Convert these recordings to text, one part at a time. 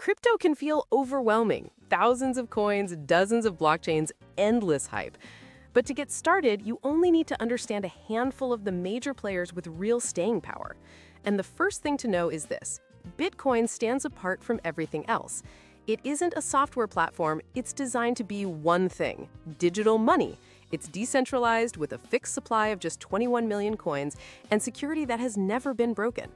Crypto can feel overwhelming. Thousands of coins, dozens of blockchains, endless hype. But to get started, you only need to understand a handful of the major players with real staying power. And the first thing to know is this: Bitcoin stands apart from everything else. It isn't a software platform, it's designed to be one thing: digital money. It's decentralized with a fixed supply of just 21 million coins and security that has never been broken.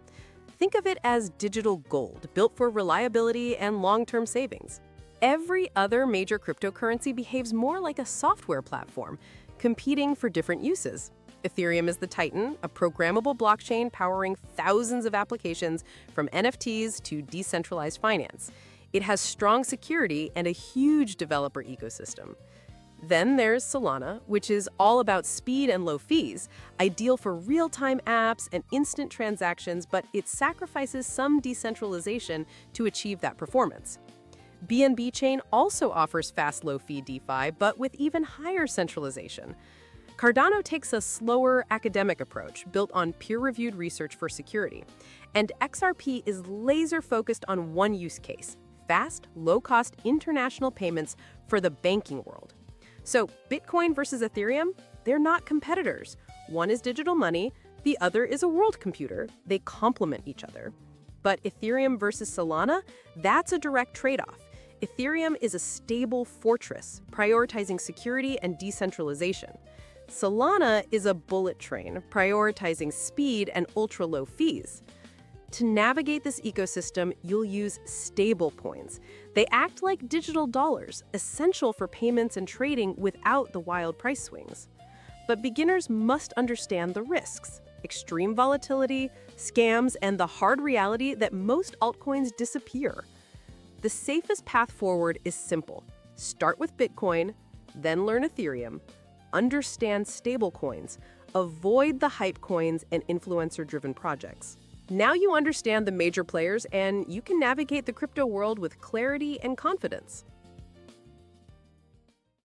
Think of it as digital gold, built for reliability and long-term savings. Every other major cryptocurrency behaves more like a software platform, competing for different uses. Ethereum is the titan, a programmable blockchain powering thousands of applications from NFTs to decentralized finance. It has strong security and a huge developer ecosystem. Then there's Solana, which is all about speed and low fees, ideal for real-time apps and instant transactions, but it sacrifices some decentralization to achieve that performance. BNB Chain also offers fast, low-fee DeFi, but with even higher centralization. Cardano takes a slower academic approach, built on peer-reviewed research for security. And XRP is laser-focused on one use case: fast, low-cost international payments for the banking world. So, Bitcoin versus Ethereum? They're not competitors. One is digital money, the other is a world computer. They complement each other. But Ethereum versus Solana? That's a direct trade-off. Ethereum is a stable fortress, prioritizing security and decentralization. Solana is a bullet train, prioritizing speed and ultra-low fees. To navigate this ecosystem, you'll use stablecoins. They act like digital dollars, essential for payments and trading without the wild price swings. But beginners must understand the risks: extreme volatility, scams, and the hard reality that most altcoins disappear. The safest path forward is simple: start with Bitcoin, then learn Ethereum, understand stablecoins, avoid the hype coins and influencer-driven projects. Now you understand the major players, and you can navigate the crypto world with clarity and confidence.